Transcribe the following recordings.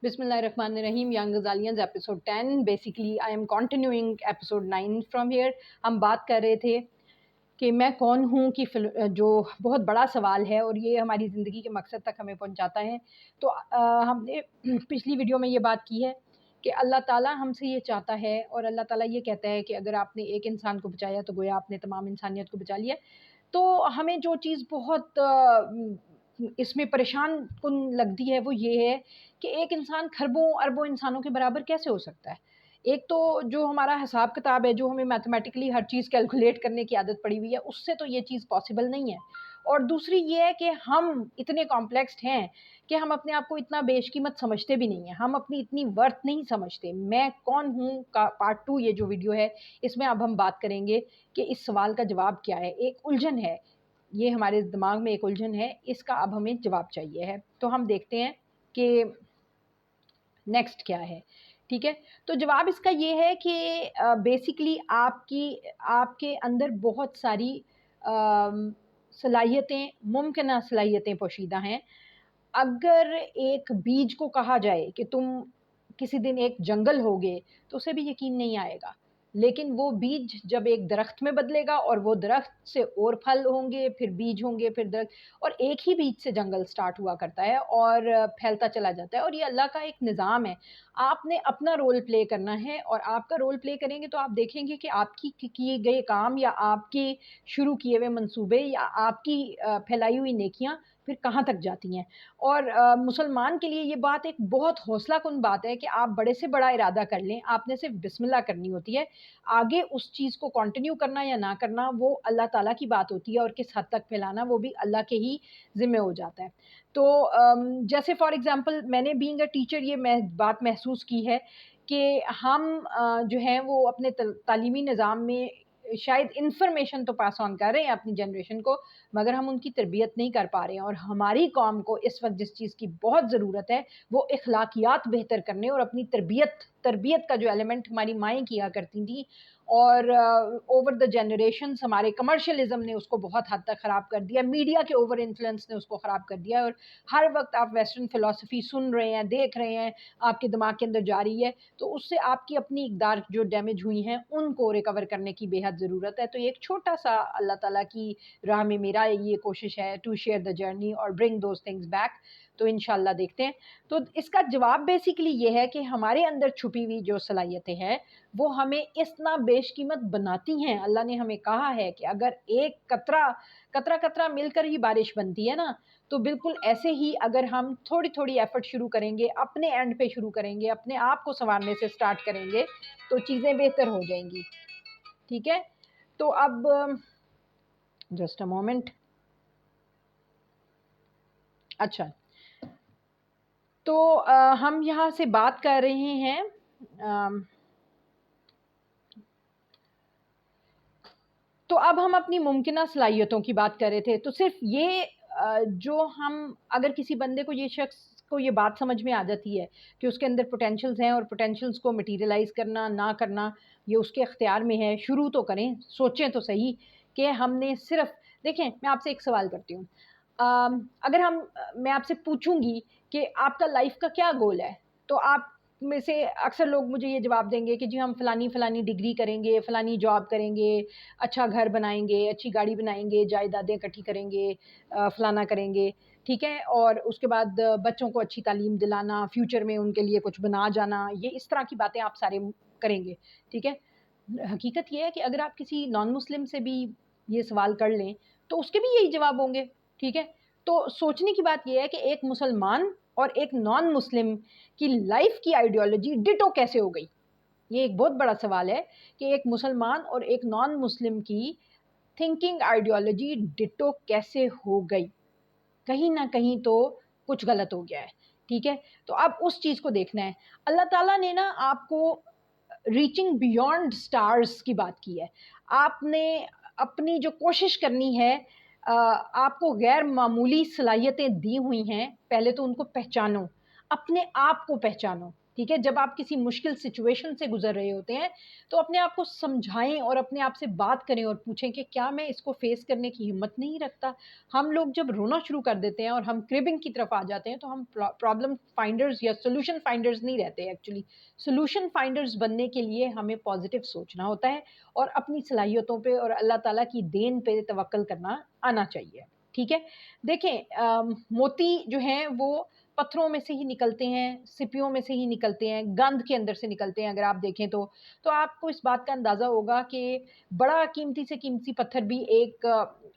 Bismillahirrahmanirrahim. Young Ghazalians episode 10. Basically, I am continuing episode 9 from here. हम बात कर रहे थे कि मैं कौन हूँ कि जो बहुत बड़ा सवाल है और ये हमारी ज़िंदगी के मकसद तक हमें पहुँचाता है। तो हमने पिछली वीडियो में ये बात की है कि अल्लाह ताला हमसे ये चाहता है और अल्लाह ताला ये कहता है कि अगर आपने एक इंसान को बचाया तो गोया आपने तमाम इंसानियत को बचा लिया। तो हमें जो चीज़ बहुत इसमें परेशान कुन लगती है वो ये है कि एक इंसान खरबों अरबों इंसानों के बराबर कैसे हो सकता है। एक तो जो हमारा हिसाब किताब है, जो हमें मैथमेटिकली हर चीज़ कैलकुलेट करने की आदत पड़ी हुई है, उससे तो ये चीज़ पॉसिबल नहीं है। और दूसरी ये है कि हम इतने कॉम्प्लेक्स्ड हैं कि हम अपने आप को इतना बेशकीमत समझते भी नहीं हैं, हम अपनी इतनी वर्थ नहीं समझते। मैं कौन हूँ का पार्ट 2 ये जो वीडियो है, इसमें अब हम बात करेंगे कि इस सवाल का जवाब क्या है। एक उलझन है, ये हमारे दिमाग में एक उलझन है, इसका अब हमें जवाब चाहिए है। तो हम देखते हैं कि नेक्स्ट क्या है। ठीक है, तो जवाब इसका ये है कि बेसिकली आपके अंदर बहुत सारी सलाहियतें, मुमकिन सलाहियतें पोशीदा हैं। अगर एक बीज को कहा जाए कि तुम किसी दिन एक जंगल होगे, तो उसे भी यकीन नहीं आएगा। लेकिन वो बीज जब एक दरख्त में बदलेगा और वो दरख्त से और फल होंगे, फिर बीज होंगे, फिर दरख्त, और एक ही बीज से जंगल स्टार्ट हुआ करता है और फैलता चला जाता है। और ये अल्लाह का एक निज़ाम है। आपने अपना रोल प्ले करना है और आपका रोल प्ले करेंगे तो आप देखेंगे कि आपकी किए गए काम या आपके शुरू किए हुए मंसूबे या आपकी फैलाई हुई नेकियां फिर कहाँ तक जाती हैं। और मुसलमान के लिए ये बात एक बहुत हौसला कुन बात है कि आप बड़े से बड़ा इरादा कर लें, आपने सिर्फ बिस्मिल्लाह करनी होती है। आगे उस चीज़ को कंटिन्यू करना या ना करना वो अल्लाह ताला की बात होती है और किस हद तक फैलाना वो भी अल्लाह के ही ज़िम्मे हो जाता है। तो जैसे फॉर एग्ज़ाम्पल मैंने बीइंग अ टीचर ये बात महसूस की है कि हम जो हैं वो अपने तालीमी निज़ाम में शायद इन्फॉर्मेशन तो पास ऑन कर रहे हैं अपनी जनरेशन को, मगर हम उनकी तरबियत नहीं कर पा रहे हैं। और हमारी कौम को इस वक्त जिस चीज़ की बहुत ज़रूरत है वो इखलाकियात बेहतर करने और अपनी तरबियत का जो एलिमेंट हमारी माएँ किया करती थी और ओवर द जनरेशंस हमारे कमर्शियलिज्म ने उसको बहुत हद तक ख़राब कर दिया, मीडिया के ओवर इन्फ्लुएंस ने उसको ख़राब कर दिया। और हर वक्त आप वेस्टर्न फ़िलॉसफ़ी सुन रहे हैं, देख रहे हैं, आपके दिमाग के अंदर जा रही है, तो उससे आपकी अपनी इक़दार जो डैमेज हुई हैं उनको रिकवर करने की बेहद ज़रूरत है। तो एक छोटा सा अल्लाह ताला की राह में मेरा ये कोशिश है टू शेयर द जर्नी और ब्रिंग दोज थिंग्स बैक। तो इंशाल्लाह देखते हैं। तो इसका जवाब बेसिकली ये है कि हमारे अंदर छुपी हुई जो सलाहियतें हैं वो हमें इतना बेशकीमत बनाती हैं। अल्लाह ने हमें कहा है कि अगर एक कतरा मिलकर ही बारिश बनती है ना, तो बिल्कुल ऐसे ही अगर हम थोड़ी-थोड़ी एफ़र्ट शुरू करेंगे, अपने एंड पे शुरू करेंगे, अपने आप को सँवारने से स्टार्ट करेंगे, तो चीज़ें बेहतर हो जाएँगी। ठीक है? तो अब जस्ट अ मोमेंट। अच्छा, तो हम यहाँ से बात कर रहे हैं तो अब हम अपनी मुमकिना सलाहियतों की बात कर रहे थे। तो सिर्फ़ ये जो हम अगर किसी बंदे को ये शख़्स को ये बात समझ में आ जाती है कि उसके अंदर पोटेंशियल्स हैं और पोटेंशियल्स को मटीरियलाइज़ करना, ना करना, ये उसके इख्तियार में है। शुरू तो करें, सोचें तो सही कि हमने सिर्फ़ देखें, मैं आपसे एक सवाल करती हूँ। अगर मैं आपसे पूछूँगी कि आपका लाइफ़ का क्या गोल है? तो आप में से अक्सर लोग मुझे ये जवाब देंगे कि जी हम फ़लानी-फ़लानी डिग्री करेंगे, फ़लानी जॉब करेंगे, अच्छा घर बनाएँगे, अच्छी गाड़ी बनाएँगे, जायदादें इकट्ठी करेंगे, फ़लाना करेंगे, ठीक है? और उसके बाद बच्चों को अच्छी तालीम दिलाना, फ्यूचर में उनके लिए कुछ बना जाना, ये इस तरह की बातें आप सारे करेंगे, ठीक है? हकीकत ये है कि अगर आप किसी नॉन मुस्लिम से भी ये सवाल कर लें, तो उसके भी यही जवाब होंगे, ठीक है? तो सोचने की बात ये है कि एक मुसलमान और एक नॉन मुस्लिम की लाइफ़ की आइडियोलॉजी डिटो कैसे हो गई? ये एक बहुत बड़ा सवाल है कि एक मुसलमान और एक नॉन मुस्लिम की थिंकिंग आइडियोलॉजी डिटो कैसे हो गई? कहीं न कहीं तो कुछ गलत हो गया है, ठीक है? तो अब उस चीज़ को देखना है। अल्लाह ताला ने ना आपको रीचिंग बियॉन्ड स्टार्स की बात की है। आपने अपनी जो कोशिश करनी है, आपको गैर मामूली सलाहियतें दी हुई हैं, पहले तो उनको पहचानो, अपने आप को पहचानो, ٹھیک ہے. جب آپ کسی مشکل سچویشن سے گزر رہے ہوتے ہیں تو اپنے آپ کو سمجھائیں اور اپنے آپ سے بات کریں اور پوچھیں کہ کیا میں اس کو فیس کرنے کی ہمت نہیں رکھتا. ہم لوگ جب رونا شروع کر دیتے ہیں اور ہم کربنگ کی طرف آ جاتے ہیں تو ہم پرابلم فائنڈرز یا سولوشن فائنڈرز نہیں رہتے. ایکچولی سولوشن فائنڈرز بننے کے لیے ہمیں پازیٹیو سوچنا ہوتا ہے اور اپنی صلاحیتوں پہ اور اللہ تعالیٰ کی دین پہ توکل کرنا آنا چاہیے. ٹھیک ہے. دیکھیں موتی جو ہیں وہ پتھروں میں سے ہی نکلتے ہیں، سپیوں میں سے ہی نکلتے ہیں، گند کے اندر سے نکلتے ہیں. اگر آپ دیکھیں تو آپ کو اس بات کا اندازہ ہوگا کہ بڑا قیمتی سے قیمتی پتھر بھی ایک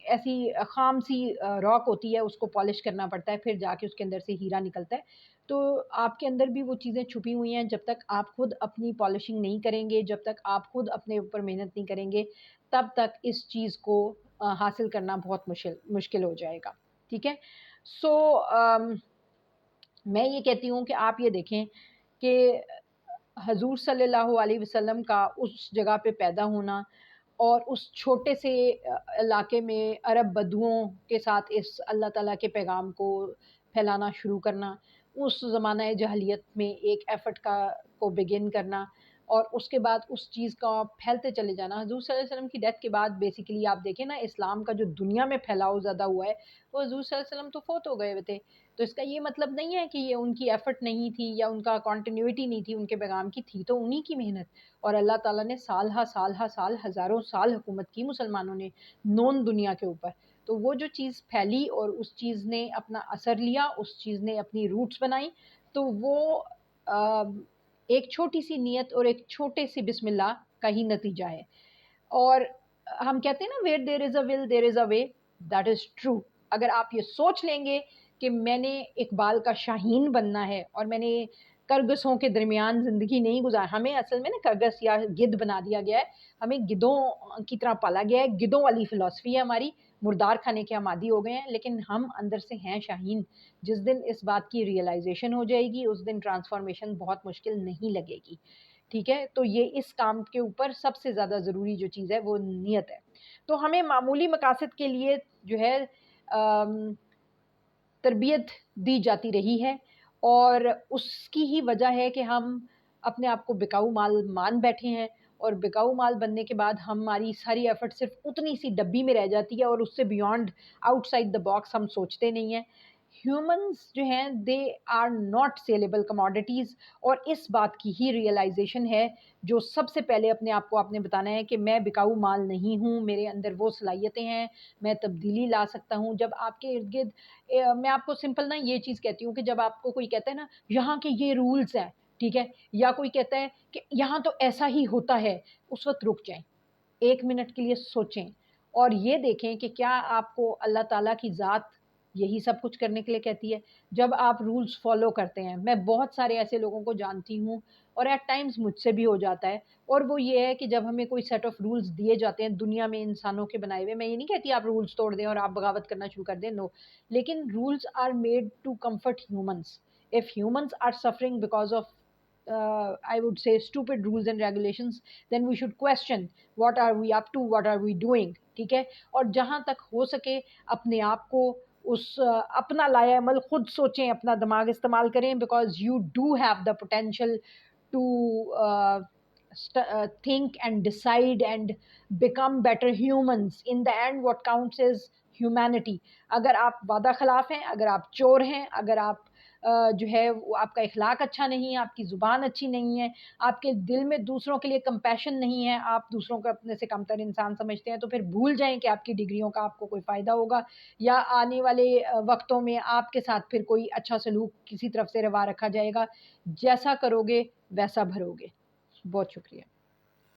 ایسی خام سی راک ہوتی ہے، اس کو پالش کرنا پڑتا ہے، پھر جا کے اس کے اندر سے ہیرا نکلتا ہے. تو آپ کے اندر بھی وہ چیزیں چھپی ہوئی ہیں. جب تک آپ خود اپنی پالشنگ نہیں کریں گے، جب تک آپ خود اپنے اوپر محنت نہیں کریں گے، تب تک اس چیز کو حاصل کرنا بہت مشکل ہو جائے گا. ٹھیک ہے. سو میں یہ کہتی ہوں کہ آپ یہ دیکھیں کہ حضور صلی اللہ علیہ وسلم کا اس جگہ پہ پیدا ہونا اور اس چھوٹے سے علاقے میں عرب بدوؤں کے ساتھ اس اللہ تعالیٰ کے پیغام کو پھیلانا شروع کرنا، اس زمانہ جاہلیت میں ایک ایفرٹ کو بگن کرنا اور اس کے بعد اس چیز کا پھیلتے چلے جانا. حضور صلی اللہ علیہ وسلم کی ڈیتھ کے بعد بیسیکلی آپ دیکھیں نا، اسلام کا جو دنیا میں پھیلاؤ زیادہ ہوا ہے وہ حضور صلی اللہ علیہ وسلم تو فوت ہو گئے ہوئے تھے. تو اس کا یہ مطلب نہیں ہے کہ یہ ان کی ایفرٹ نہیں تھی یا ان کا کنٹینیوٹی نہیں تھی ان کے پیغام کی، تھی تو انہی کی محنت. اور اللہ تعالیٰ نے سال ہزاروں سال حکومت کی مسلمانوں نے نون دنیا کے اوپر. تو وہ جو چیز پھیلی اور اس چیز نے اپنا اثر لیا، اس چیز نے اپنی روٹس بنائی، تو وہ ایک چھوٹی سی نیت اور ایک چھوٹے سی بسم اللہ کا ہی نتیجہ ہے. اور ہم کہتے ہیں نا where there is a will there is a way. that is true. اگر آپ یہ سوچ لیں گے کہ میں نے اقبال کا شاہین بننا ہے اور میں نے کرگسوں کے درمیان زندگی نہیں گزار، ہمیں اصل میں نا کرگس یا گدھ بنا دیا گیا ہے، ہمیں گدھوں کی طرح پالا گیا ہے، گدھوں والی فلسفی ہے ہماری، مردار کھانے کے ہم عادی ہو گئے ہیں، لیکن ہم اندر سے ہیں شاہین. جس دن اس بات کی ریئلائزیشن ہو جائے گی اس دن ٹرانسفارمیشن بہت مشکل نہیں لگے گی. ٹھیک ہے. تو یہ اس کام کے اوپر سب سے زیادہ ضروری جو چیز ہے وہ نیت ہے. تو ہمیں معمولی مقاصد کے لیے جو ہے تربیت دی جاتی رہی ہے اور اس کی ہی وجہ ہے کہ ہم اپنے آپ کو بکاؤ مال مان بیٹھے ہیں اور بکاؤ مال بننے کے بعد ہماری ساری ایفرٹ صرف اتنی سی ڈبی میں رہ جاتی ہے اور اس سے beyond outside the box ہم سوچتے نہیں ہیں. ہیومنز جو ہیں they are not sellable commodities اور اس بات کی ہی ریئلائزیشن ہے جو سب سے پہلے اپنے آپ کو آپ نے بتانا ہے کہ میں بکاؤ مال نہیں ہوں، میرے اندر وہ صلاحیتیں ہیں، میں تبدیلی لا سکتا ہوں. جب آپ کے ارد گرد میں آپ کو سمپل نا یہ چیز کہتی ہوں کہ جب آپ کو کوئی کہتا ہے نا یہاں کے یہ رولز ہیں، ٹھیک ہے، یا کوئی کہتا ہے کہ یہاں تو ایسا ہی ہوتا ہے، اس وقت رک جائیں، 1 منٹ کے لیے سوچیں اور یہ دیکھیں کہ کیا آپ کو اللہ تعالیٰ کی ذات یہی سب کچھ کرنے کے لیے کہتی ہے. جب آپ رولز فالو کرتے ہیں، میں بہت سارے ایسے لوگوں کو جانتی ہوں اور ایٹ ٹائمز مجھ سے بھی ہو جاتا ہے، اور وہ یہ ہے کہ جب ہمیں کوئی سیٹ آف رولز دیے جاتے ہیں دنیا میں انسانوں کے بنائے ہوئے، میں یہ نہیں کہتی آپ رولز توڑ دیں اور آپ بغاوت کرنا شروع کر دیں، نو، لیکن rules are made to comfort humans. If humans are suffering because of I would say stupid rules and regulations, then we should question what are we up to, what are we doing. ٹھیک ہے. اور جہاں تک ہو سکے اپنے آپ کو اپنا لائے عمل خود سوچیں، اپنا دماغ استعمال کریں، because you do have the potential to think and decide and become better humans. In the end what counts is humanity. اگر آپ وعدہ خلاف ہیں، اگر آپ چور ہیں، اگر آپ جو ہے آپ کا اخلاق اچھا نہیں ہے، آپ کی زبان اچھی نہیں ہے، آپ کے دل میں دوسروں کے لیے کمپیشن نہیں ہے، آپ دوسروں کو اپنے سے کمتر انسان سمجھتے ہیں، تو پھر بھول جائیں کہ آپ کی ڈگریوں کا آپ کو کوئی فائدہ ہوگا یا آنے والے وقتوں میں آپ کے ساتھ پھر کوئی اچھا سلوک کسی طرف سے روا رکھا جائے گا. جیسا کرو گے ویسا بھرو گے. بہت شکریہ.